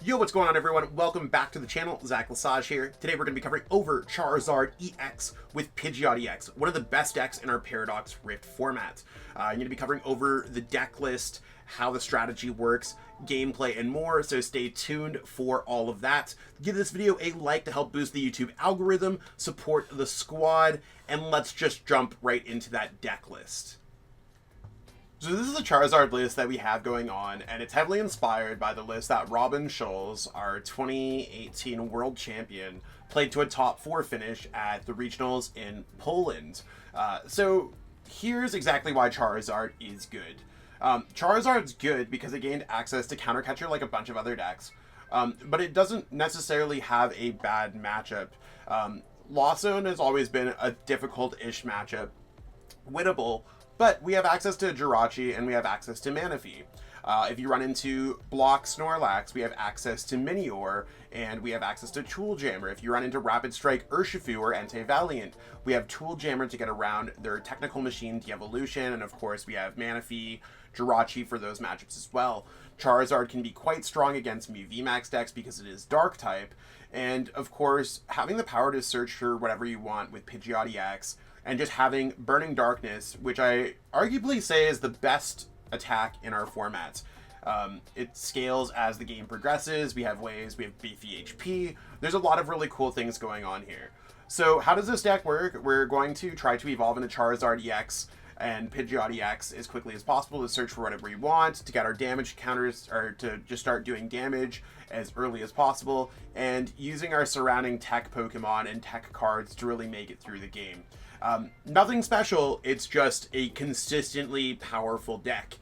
Yo, what's going on everyone? Welcome back to the channel. Zach Lesage here. Today we're going to be covering over Charizard EX with Pidgeot EX, one of the best decks in our Paradox Rift format. I'm going to be covering over the deck list, how the strategy works, gameplay, and more, so stay tuned for all of that. Give this video a like to help boost the YouTube algorithm, support the squad, and let's just jump right into that deck list. So this is a Charizard list that we have going on, and it's heavily inspired by the list that Robin Schulz, our 2018 world champion, played to a top 4 finish at the regionals in Poland. So here's exactly why Charizard is good. Charizard's good because it gained access to Counter Catcher like a bunch of other decks, but it doesn't necessarily have a bad matchup. Lost Zone has always been a difficult-ish matchup, winnable, but we have access to Jirachi and we have access to Manaphy. If you run into Block Snorlax, we have access to Minior, and we have access to Tool Jammer. If you run into Rapid Strike Urshifu or Entei Valiant, we have Tool Jammer to get around their Technical Machine de-evolution, and of course we have Manaphy, Jirachi for those matchups as well. Charizard can be quite strong against Mew VMAX decks because it is Dark type, and of course having the power to search for whatever you want with Pidgeot EX, and just having Burning Darkness, which I arguably say is the best attack in our format. It scales as the game progresses. We have waves, we have beefy HP. There's a lot of really cool things going on here. So how does this deck work? We're going to try to evolve into Charizard EX and Pidgeot EX as quickly as possible to search for whatever we want, to get our damage counters, or to just start doing damage as early as possible, and using our surrounding tech Pokemon and tech cards to really make it through the game. Nothing special, it's just a consistently powerful deck.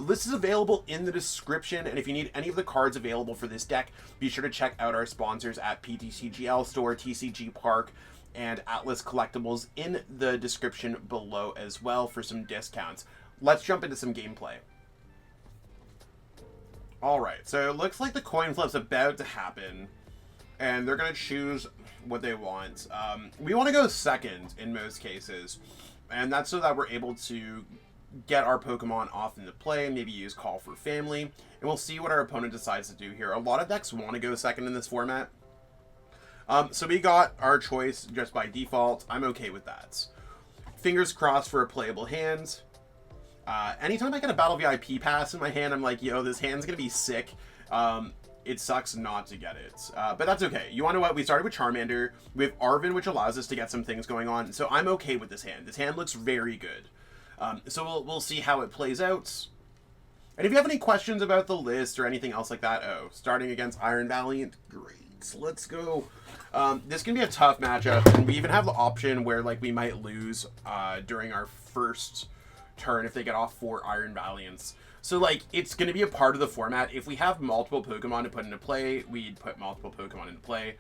List is available in the description, and if you need any of the cards available for this deck, be sure to check out our sponsors at PTCGL Store, TCG Bulk, and Atlas Collectibles in the description below as well for some discounts. Let's jump into some gameplay. Alright, so it looks like the coin flip's about to happen, and they're going to choose what they want. We want to go second in most cases, and that's so that we're able to get our Pokemon off into play, maybe use Call for Family, and we'll see what our opponent decides to do here. A lot of decks want to go second in this format, so we got our choice just by default. I'm okay with that. Fingers crossed for a playable hand. Anytime I get a Battle VIP Pass in my hand, I'm like, yo, this hand's gonna be sick. It sucks not to get it, but that's okay. You want to know what? We started with Charmander. We have Arven, which allows us to get some things going on, so I'm okay with this hand. This hand looks very good. So we'll see how it plays out. And if you have any questions about the list or anything else like that, starting against Iron Valiant, great. Let's go. This can be a tough matchup, and we even have the option where like we might lose during our first turn if they get off 4 Iron Valiants. So, like, it's going to be a part of the format. If we have multiple Pokemon to put into play, we'd put multiple Pokemon into play.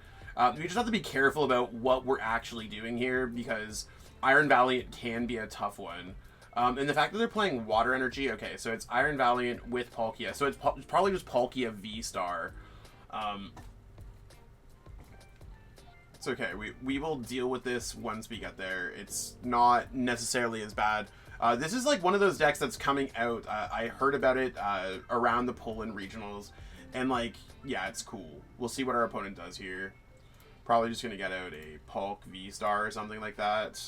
We just have to be careful about what we're actually doing here, because Iron Valiant can be a tough one. And the fact that they're playing Water Energy, okay, so it's Iron Valiant with Palkia. So it's probably just Palkia V-Star. It's okay. We will deal with this once we get there. It's not necessarily as bad. This is like one of those decks that's coming out. I heard about it around the Poland regionals, and like, yeah, it's cool. We'll see what our opponent does here. Probably just gonna get out a Palk V-Star or something like that.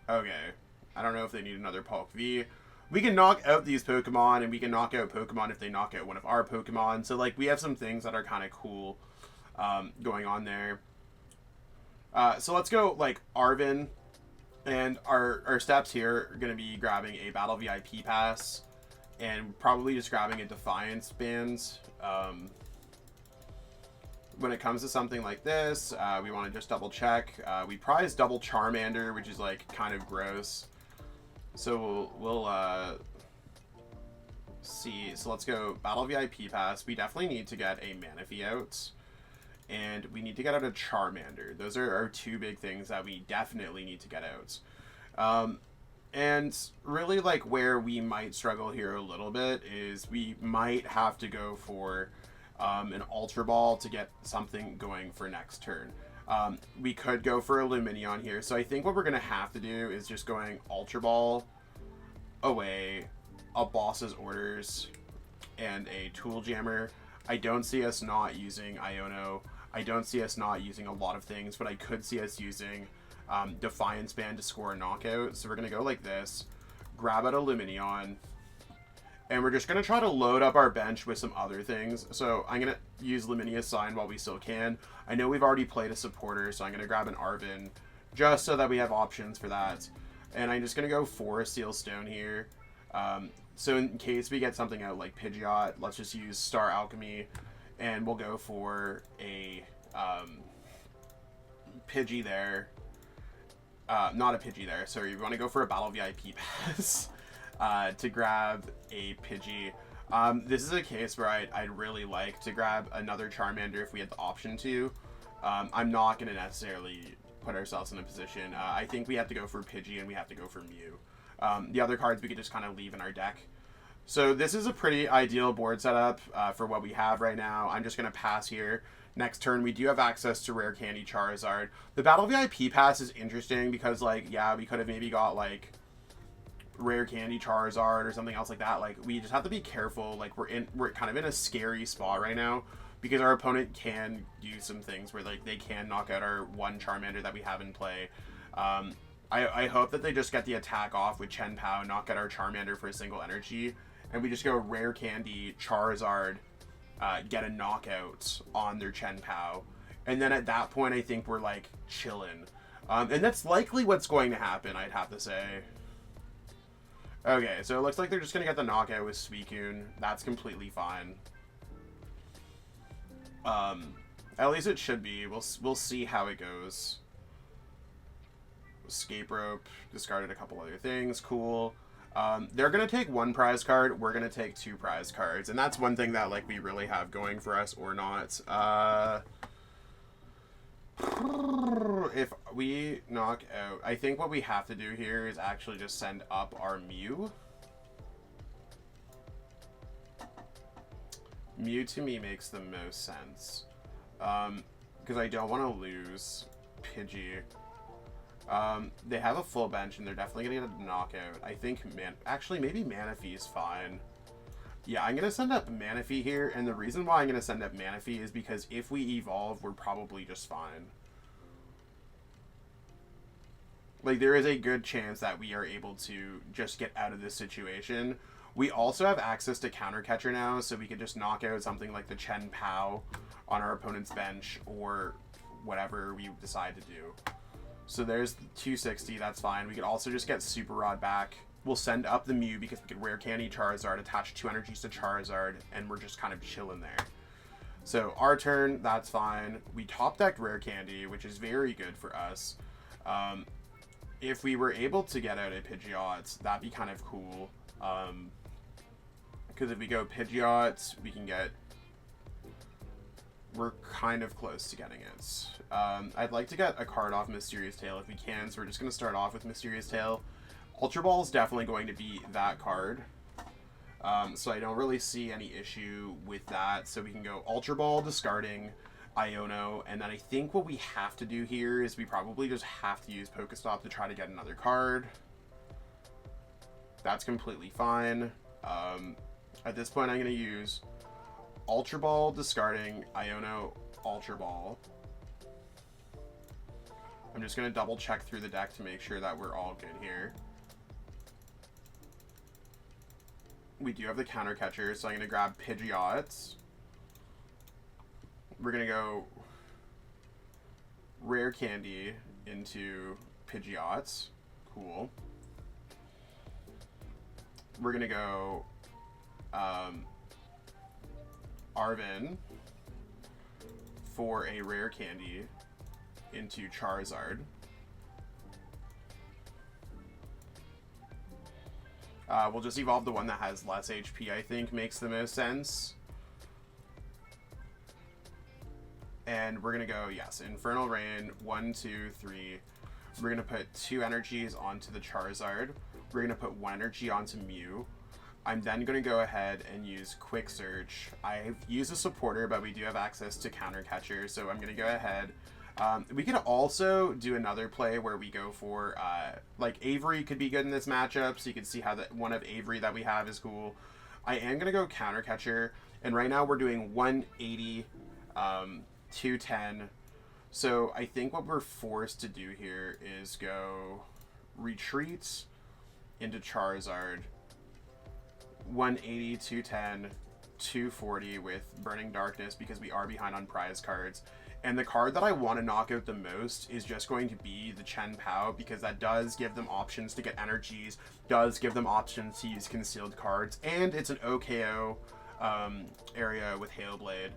Okay, I don't know if they need another Palk V. We can knock out these Pokemon, and we can knock out Pokemon if they knock out one of our Pokemon. So like, we have some things that are kind of cool going on there. So let's go like Arven. And our steps here are going to be grabbing a Battle VIP Pass and probably just grabbing a Defiance Band. When it comes to something like this, we want to just double check. We prize double Charmander, which is like kind of gross. So we'll see. So let's go Battle VIP Pass. We definitely need to get a Manaphy out. And we need to get out a Charmander. Those are our 2 big things that we definitely need to get out. And really, like, where we might struggle here a little bit is we might have to go for an Ultra Ball to get something going for next turn. We could go for a Lumineon here. So I think what we're going to have to do is just going Ultra Ball away, a Boss's Orders, and a Tool Jammer. I don't see us not using Iono. I don't see us not using a lot of things, but I could see us using Defiance Band to score a knockout. So we're going to go like this, grab out a Lumineon, and we're just going to try to load up our bench with some other things. So I'm going to use Lumineon Sign while we still can. I know we've already played a supporter, so I'm going to grab an Arven just so that we have options for that. And I'm just going to go for a Seal Stone here. So in case we get something out like Pidgeot, let's just use Star Alchemy, and we'll go for a Pidgey there. Not a Pidgey there, sorry. We want to go for a Battle VIP Pass to grab a Pidgey. This is a case where I'd really like to grab another Charmander if we had the option to. I'm not going to necessarily put ourselves in a position. I think we have to go for Pidgey and we have to go for Mew. The other cards we could just kind of leave in our deck. So this is a pretty ideal board setup for what we have right now. I'm just going to pass here. Next turn, we do have access to Rare Candy Charizard. The Battle VIP Pass is interesting because, like, yeah, we could have maybe got, like, Rare Candy Charizard or something else like that. Like, we just have to be careful. Like, we're kind of in a scary spot right now because our opponent can do some things where, like, they can knock out our one Charmander that we have in play. I hope that they just get the attack off with Chen Pao, knock out our Charmander for a single energy, and we just go Rare Candy Charizard, get a knockout on their Chen Pao. And then at that point, I think we're, like, chilling. And that's likely what's going to happen, I'd have to say. Okay, so it looks like they're just going to get the knockout with Suicune. That's completely fine. At least it should be. We'll see how it goes. Escape Rope, discarded a couple other things, cool. They're going to take one prize card, we're going to take two prize cards, and that's one thing that, like, we really have going for us or not. If we knock out, I think what we have to do here is actually just send up our Mew. Mew to me makes the most sense, because I don't want to lose Pidgey. They have a full bench, and they're definitely going to get a knockout. I think, actually, maybe Manaphy is fine. Yeah, I'm going to send up Manaphy here, and the reason why I'm going to send up Manaphy is because if we evolve, we're probably just fine. Like, there is a good chance that we are able to just get out of this situation. We also have access to Counter Catcher now, so we could just knock out something like the Chen Pao on our opponent's bench, or whatever we decide to do. So there's 260, that's fine. We could also just get Super Rod back. We'll send up the Mew because we could Rare Candy Charizard, attach 2 energies to Charizard, and we're just kind of chilling there. So our turn, that's fine. We top decked Rare Candy, which is very good for us. If we were able to get out a Pidgeot, that'd be kind of cool. Because if we go Pidgeot, we can get... We're kind of close to getting it. I'd like to get a card off Mysterious Tail if we can, so we're just going to start off with Mysterious Tail. Ultra Ball is definitely going to be that card. So I don't really see any issue with that. So we can go Ultra Ball, discarding Iono, and then I think what we have to do here is we probably just have to use Pokestop to try to get another card. That's completely fine. At this point, I'm going to use Ultra Ball, discarding Iono, Ultra Ball. I'm just going to double check through the deck to make sure that we're all good here. We do have the Counter Catcher, so I'm going to grab Pidgeot. We're going to go Rare Candy into Pidgeot. Cool. We're going to go Arven for a Rare Candy into Charizard. We'll just evolve the one that has less HP, I think makes the most sense. And we're going to go, yes, Infernal Rain, 1, 2, 3. We're going to put 2 energies onto the Charizard. We're going to put 1 energy onto Mew. I'm then going to go ahead and use Quick Search. I've used a supporter, but we do have access to Counter Catcher, so I'm going to go ahead. We could also do another play where we go for, like, Avery could be good in this matchup, so you can see how one of Avery that we have is cool. I am going to go Counter Catcher, and right now we're doing 180, 210. So I think what we're forced to do here is go Retreat into Charizard, 180, 210, 240 with Burning Darkness because we are behind on prize cards. And the card that I want to knock out the most is just going to be the Chen Pao, because that does give them options to get energies, does give them options to use concealed cards, and it's an OKO area with Hail Blade.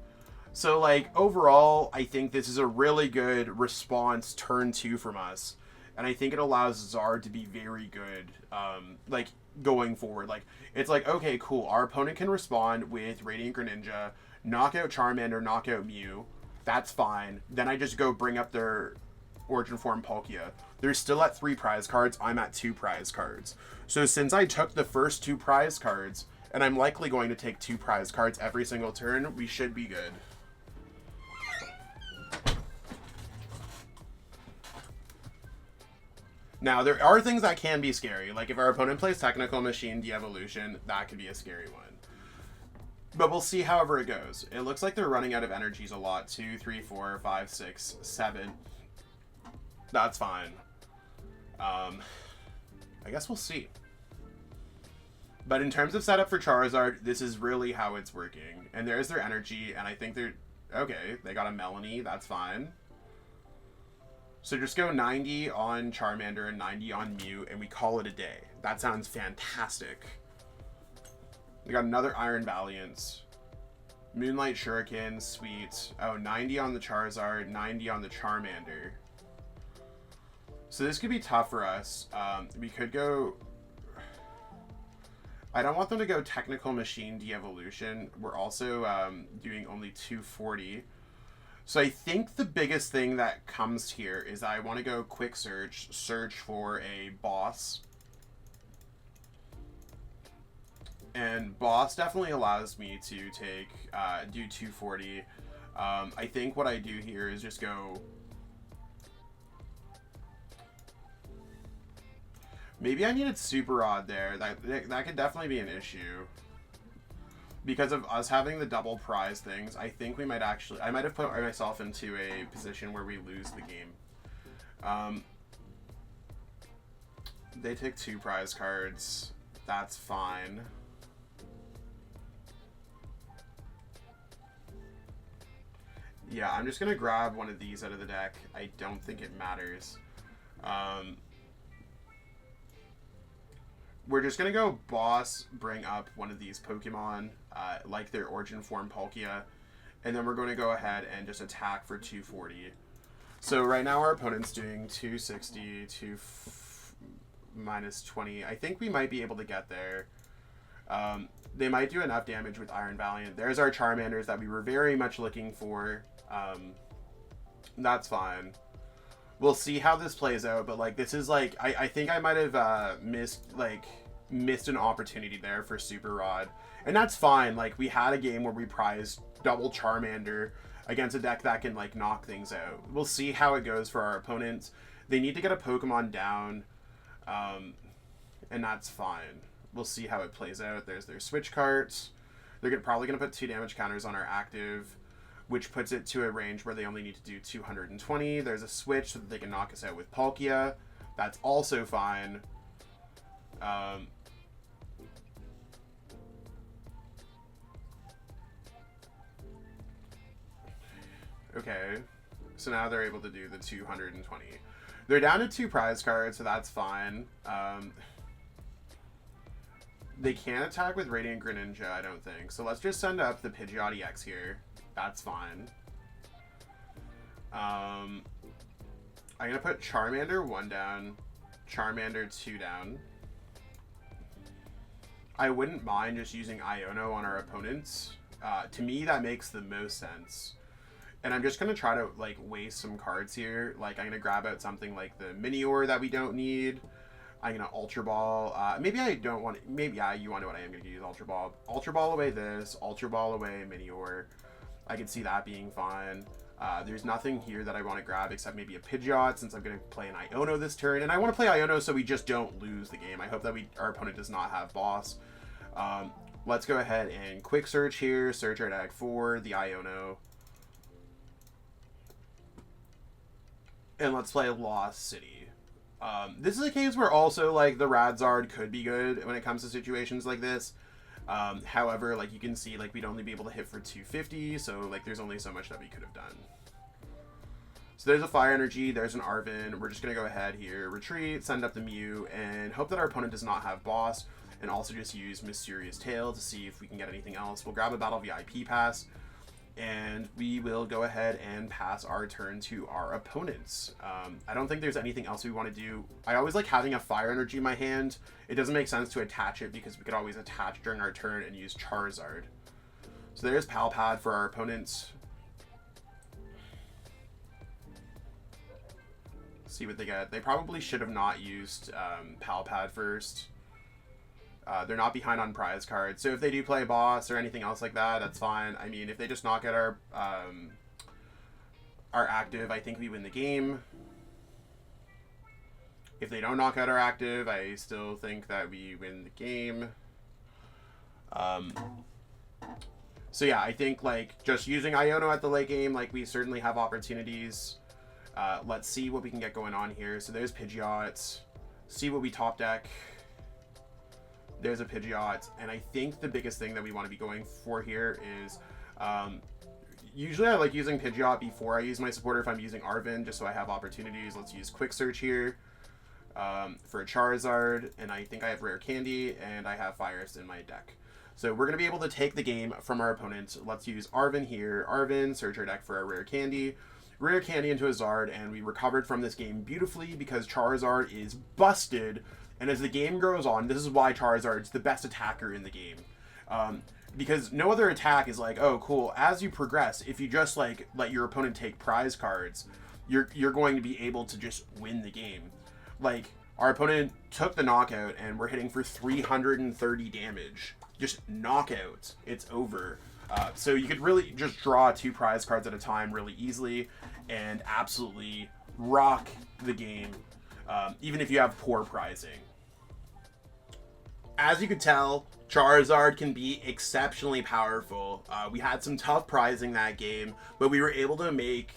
So, like, overall, I think this is a really good response turn 2 from us. And I think it allows Zard to be very good, like, going forward. Like, it's like, okay, cool, our opponent can respond with Radiant Greninja, knock out Charmander, knock out Mew. That's fine. Then I just go bring up their Origin Form Palkia. They're still at 3 prize cards. I'm at 2 prize cards. So since I took the first 2 prize cards, and I'm likely going to take 2 prize cards every single turn, we should be good. Now, there are things that can be scary. Like, if our opponent plays Technical Machine De-Evolution, that could be a scary one. But we'll see however it goes. It looks like they're running out of energies a lot. 2, 3, 4, 5, 6, 7. That's fine. I guess we'll see. But in terms of setup for Charizard, this is really how it's working. And there's their energy, and I think they're... Okay, they got a Melanie. That's fine. So just go 90 on Charmander and 90 on Mew, and we call it a day. That sounds fantastic. We got another Iron Valiance. Moonlight Shuriken, sweet. Oh, 90 on the Charizard, 90 on the Charmander. So this could be tough for us. We could go... I don't want them to go Technical Machine De-Evolution. We're also doing only 240. So I think the biggest thing that comes here is I want to go Quick search for a boss. And boss definitely allows me to take, do 240. I think what I do here is just go... Maybe I needed Super Rod there. That could definitely be an issue. Because of us having the double prize things, I think we might actually... I might have put myself into a position where we lose the game. They take 2 prize cards. That's fine. Yeah, I'm just going to grab one of these out of the deck. I don't think it matters. We're just going to go boss, bring up one of these Pokemon, like their Origin Form Palkia, and then we're going to go ahead and just attack for 240. So right now our opponent's doing 260, minus 20. I think we might be able to get there. They might do enough damage with Iron Valiant. There's our Charmanders that we were very much looking for. That's fine. We'll see how this plays out, but like this is like I think I might have missed an opportunity there for Super Rod, and that's fine. Like we had a game where we prized double Charmander against a deck that can like knock things out. We'll see how it goes for our opponents. They need to get a Pokemon down, and that's fine. We'll see how it plays out. There's their switch cards. They're probably going to put 2 damage counters on our active, which puts it to a range where they only need to do 220. There's a switch so that they can knock us out with Palkia. That's also fine. Okay, so now they're able to do the 220. They're down to 2 prize cards, so that's fine. They can't attack with Radiant Greninja, I don't think. So let's just send up the Pidgeot EX here. That's fine. I'm going to put Charmander 1 down, Charmander 2 down. I wouldn't mind just using Iono on our opponents. To me, that makes the most sense. And I'm just going to try to like waste some cards here. Like I'm going to grab out something like the Minior that we don't need. I'm going to Ultra Ball. Maybe I don't want... Maybe, yeah, you want to know what I am going to use. Ultra Ball. Ultra Ball away this. Ultra Ball away Minior. I can see that being fine. There's nothing here that I want to grab except maybe a Pidgeot since I'm going to play an Iono this turn. And I want to play Iono so we just don't lose the game. I hope that our opponent does not have boss. let's go ahead and quick search here, search our deck for the Iono. And let's play Lost City. This is a case where also, like, the Radzard could be good when it comes to situations like this. However, like, you can see, like, we'd only be able to hit for 250, so, like, there's only so much that we could have done. So there's a Fire Energy, there's an Arven. We're just going to go ahead here, retreat, send up the Mew, and hope that our opponent does not have Boss, and also just use Mysterious Tail to see if we can get anything else. We'll grab a Battle VIP Pass, and we will go ahead and pass our turn to our opponents. I don't think there's anything else we want to do. I always like having a Fire Energy in my hand. It doesn't make sense to attach it because we could always attach during our turn and use Charizard. So there's PAL Pad for our opponents. See what they get. They probably should have not used PAL Pad first. They're not behind on prize cards, so if they do play boss or anything else like that, that's fine. I mean, if they just knock out our active, I think we win the game. If they don't knock out our active, I still think that we win the game. So yeah, I think, like, just using Iono at the late game, like, we certainly have opportunities. Let's see what we can get going on here. So there's Pidgeot. See what we top deck. There's a Pidgeot, and I think the biggest thing that we want to be going for here is, usually I like using Pidgeot before I use my supporter if I'm using Arven, just so I have opportunities. Let's use quick search here for a Charizard, and I think I have Rare Candy, and I have Fires in my deck. So we're going to be able to take the game from our opponent. Let's use Arven here. Arven, search our deck for a Rare Candy into a Zard, and we recovered from this game beautifully because Charizard is busted. And as the game goes on, this is why Charizard's the best attacker in the game. Because no other attack is like, oh, cool. As you progress, if you just, like, let your opponent take prize cards, you're going to be able to just win the game. Like, our opponent took the knockout, and we're hitting for 330 damage. Just knockout. It's over. So you could really just draw 2 prize cards at a time really easily and absolutely rock the game, even if you have poor prizing. As you could tell, Charizard can be exceptionally powerful. We had some tough prizing that game, but we were able to make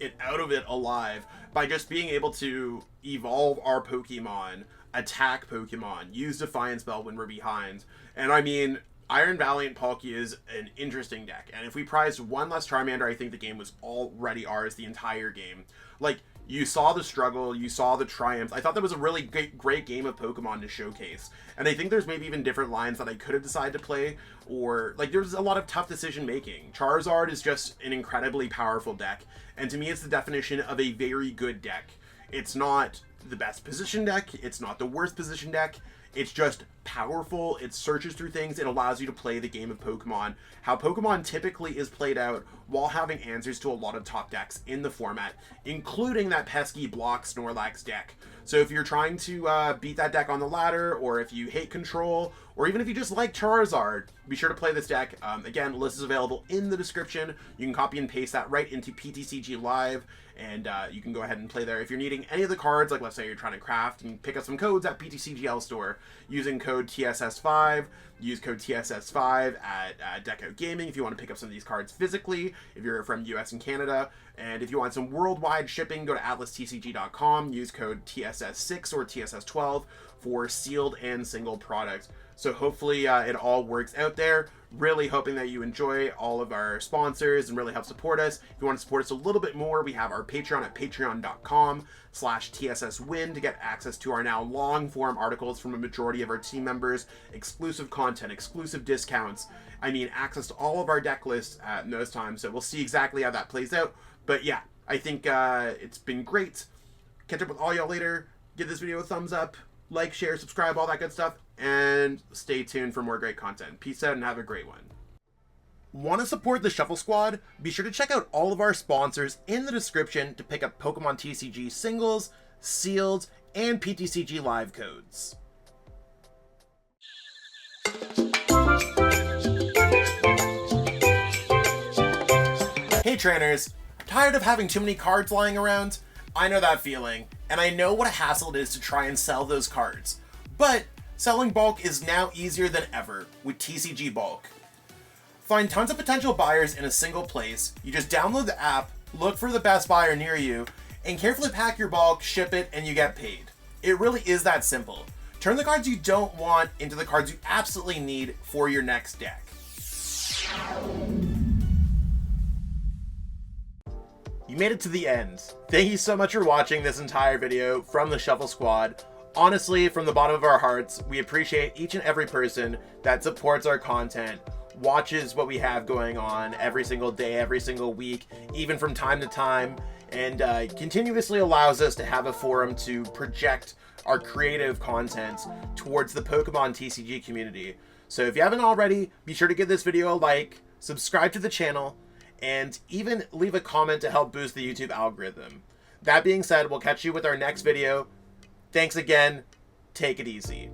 it out of it alive by just being able to evolve our Pokemon, attack Pokemon, use Defiance Bell when we're behind. And I mean, Iron Valiant Palkia is an interesting deck, and if we prized one less Charmander, I think the game was already ours the entire game. Like, you saw the struggle, you saw the triumph. I thought that was a really great game of Pokemon to showcase. And I think there's maybe even different lines that I could have decided to play, or, like, there's a lot of tough decision making. Charizard is just an incredibly powerful deck, and to me it's the definition of a very good deck. It's not the best position deck, it's not the worst position deck, it's just powerful, it searches through things, it allows you to play the game of Pokemon, how Pokemon typically is played out while having answers to a lot of top decks in the format, including that pesky block Snorlax deck. So if you're trying to beat that deck on the ladder, or if you hate control, or even if you just like Charizard, be sure to play this deck. Again, the list is available in the description. You can copy and paste that right into PTCG Live, and you can go ahead and play there. If you're needing any of the cards, like let's say you're trying to craft, and pick up some codes at PTCGL store using code TSS5. Use code TSS5 at Deco Gaming if you want to pick up some of these cards physically, if you're from US and Canada. And if you want some worldwide shipping, go to AtlasTCG.com. Use code TSS6 or TSS12 for sealed and single products. So hopefully it all works out there. Really hoping that you enjoy all of our sponsors and really help support us. If you want to support us a little bit more, we have our Patreon at patreon.com/TSSWin to get access to our now long form articles from a majority of our team members, exclusive content, exclusive discounts. I mean, access to all of our deck lists at those times. So we'll see exactly how that plays out. But yeah, I think it's been great. Catch up with all y'all later. Give this video a thumbs up, like, share, subscribe, all that good stuff, and stay tuned for more great content. Peace out and have a great one. Want to support the Shuffle Squad? Be sure to check out all of our sponsors in the description to pick up Pokemon TCG singles, sealed, and PTCG live codes. Hey trainers, tired of having too many cards lying around? I know that feeling, and I know what a hassle it is to try and sell those cards. But Selling bulk is now easier than ever with TCG Bulk. Find tons of potential buyers in a single place. You just download the app, look for the best buyer near you, and carefully pack your bulk, ship it, and you get paid. It really is that simple. Turn the cards you don't want into the cards you absolutely need for your next deck. You made it to the end. Thank you so much for watching this entire video from the Shuffle Squad. Honestly, from the bottom of our hearts, we appreciate each and every person that supports our content, watches what we have going on every single day, every single week, even from time to time, and continuously allows us to have a forum to project our creative content towards the Pokemon TCG community. So if you haven't already, be sure to give this video a like, subscribe to the channel, and even leave a comment to help boost the YouTube algorithm. That being said, we'll catch you with our next video. Thanks again. Take it easy.